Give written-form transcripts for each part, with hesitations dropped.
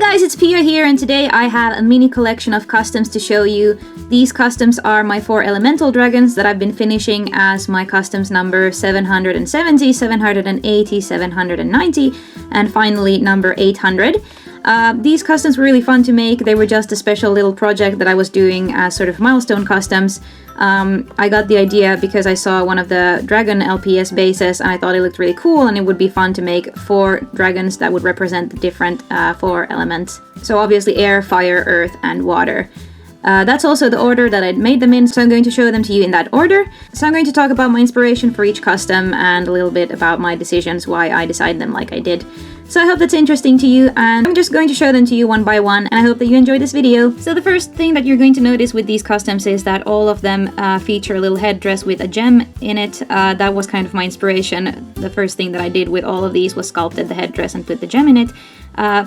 guys, it's Pia here, and today I have a mini collection of customs to show you. These customs are my 4 elemental dragons that I've been finishing as my customs number 770, 780, 790, and finally number 800. These customs were really fun to make. They were just a special little project that I was doing as sort of milestone customs. I got the idea because I saw one of the dragon LPS bases and I thought it looked really cool and it would be fun to make 4 dragons that would represent the different 4 elements. So obviously air, fire, earth, and water. That's also the order that I made them in, so I'm going to show them to you in that order. So I'm going to talk about my inspiration for each custom and a little bit about my decisions, why I decided them like I did. So I hope that's interesting to you, and I'm just going to show them to you one by one, and I hope that you enjoy this video. So the first thing that you're going to notice with these customs is that all of them feature a little headdress with a gem in it. That was kind of my inspiration. The first thing that I did with all of these was sculpted the headdress and put the gem in it.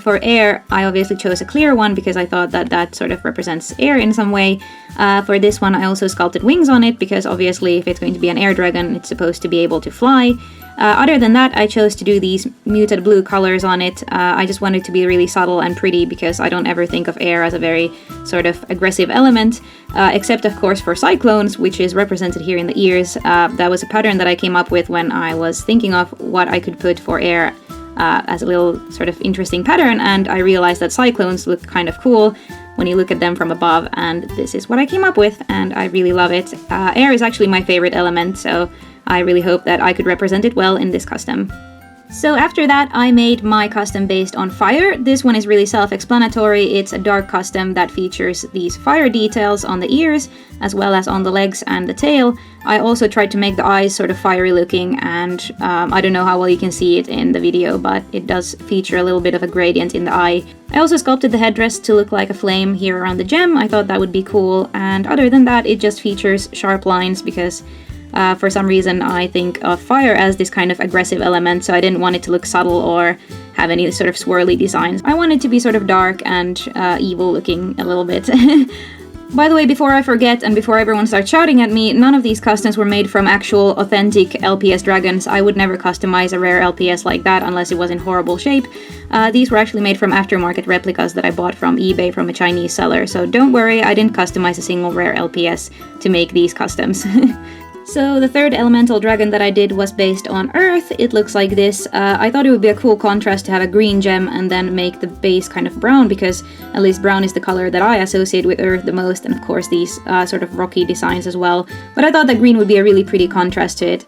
For air, I obviously chose a clear one because I thought that that sort of represents air in some way. For this one, I also sculpted wings on it because obviously if it's going to be an air dragon, it's supposed to be able to fly. Other than that, I chose to do these muted blue colors on it. I just wanted it to be really subtle and pretty because I don't ever think of air as a very sort of aggressive element, except of course for cyclones, which is represented here in the ears. That was a pattern that I came up with when I was thinking of what I could put for air as a little sort of interesting pattern, and I realized that cyclones look kind of cool when you look at them from above, and this is what I came up with, and I really love it. Air is actually my favorite element, so I really hope that I could represent it well in this custom. So after that, I made my custom based on fire. This one is really self-explanatory. It's a dark custom that features these fire details on the ears, as well as on the legs and the tail. I also tried to make the eyes sort of fiery looking, and I don't know how well you can see it in the video, but it does feature a little bit of a gradient in the eye. I also sculpted the headdress to look like a flame here around the gem. I thought that would be cool, and other than that, it just features sharp lines because for some reason I think of fire as this kind of aggressive element, so I didn't want it to look subtle or have any sort of swirly designs. I want it to be sort of dark and evil looking a little bit. By the way, before I forget and before everyone starts shouting at me, none of these customs were made from actual authentic LPS dragons. I would never customize a rare LPS like that unless it was in horrible shape. These were actually made from aftermarket replicas that I bought from eBay from a Chinese seller, so don't worry, I didn't customize a single rare LPS to make these customs. So the third elemental dragon that I did was based on Earth. It looks like this. I thought it would be a cool contrast to have a green gem and then make the base kind of brown, because at least brown is the color that I associate with Earth the most, and of course these sort of rocky designs as well. But I thought that green would be a really pretty contrast to it.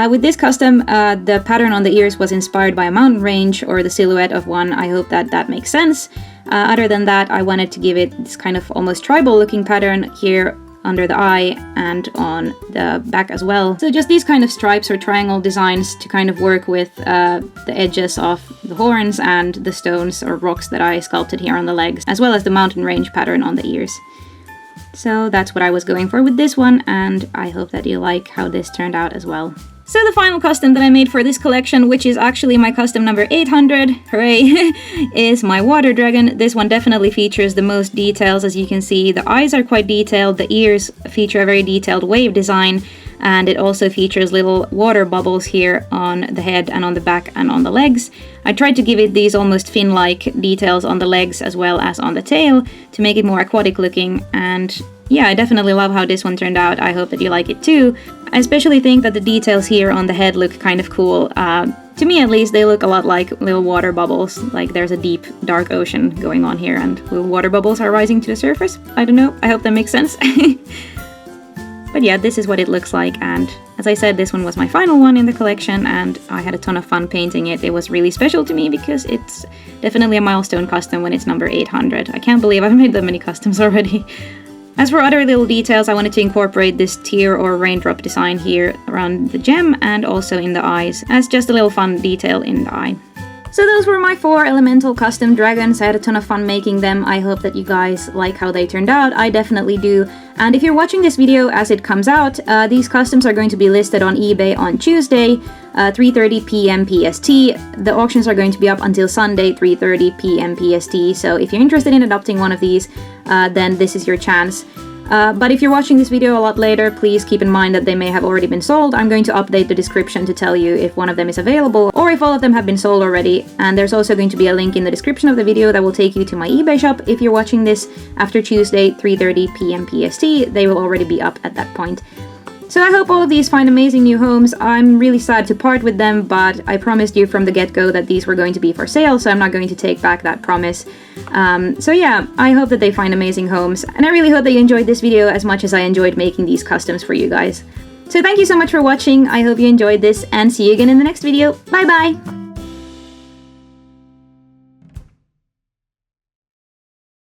With this custom, the pattern on the ears was inspired by a mountain range or the silhouette of one. I hope that that makes sense. Other than that, I wanted to give it this kind of almost tribal looking pattern here under the eye and on the back as well. So just these kind of stripes or triangle designs to kind of work with the edges of the horns and the stones or rocks that I sculpted here on the legs, as well as the mountain range pattern on the ears. So that's what I was going for with this one, and I hope that you like how this turned out as well. So the final custom that I made for this collection, which is actually my custom number 800, hooray, is my water dragon. This one definitely features the most details. As you can see, the eyes are quite detailed, the ears feature a very detailed wave design, and it also features little water bubbles here on the head and on the back and on the legs. I tried to give it these almost fin-like details on the legs as well as on the tail to make it more aquatic looking, and yeah, I definitely love how this one turned out. I hope that you like it too. I especially think that the details here on the head look kind of cool. To me at least, they look a lot like little water bubbles, like there's a deep, dark ocean going on here and little water bubbles are rising to the surface. I don't know, I hope that makes sense. But yeah, this is what it looks like, and as I said, this one was my final one in the collection, and I had a ton of fun painting it. It was really special to me because it's definitely a milestone custom when it's number 800. I can't believe I've made that many customs already. As for other little details, I wanted to incorporate this tear or raindrop design here around the gem and also in the eyes as just a little fun detail in the eye. So those were my 4 elemental custom dragons. I had a ton of fun making them. I hope that you guys like how they turned out. I definitely do. And if you're watching this video as it comes out, these customs are going to be listed on eBay on Tuesday, 3:30 PM PST. The auctions are going to be up until Sunday, 3:30 PM PST. So if you're interested in adopting one of these, then this is your chance. But if you're watching this video a lot later, please keep in mind that they may have already been sold. I'm going to update the description to tell you if one of them is available or if all of them have been sold already. And there's also going to be a link in the description of the video that will take you to my eBay shop. If you're watching this after Tuesday, 3:30 PM PST, they will already be up at that point. So I hope all of these find amazing new homes. I'm really sad to part with them, but I promised you from the get-go that these were going to be for sale, so I'm not going to take back that promise. So yeah, I hope that they find amazing homes, and I really hope that you enjoyed this video as much as I enjoyed making these customs for you guys. So thank you so much for watching, I hope you enjoyed this, and see you again in the next video. Bye bye!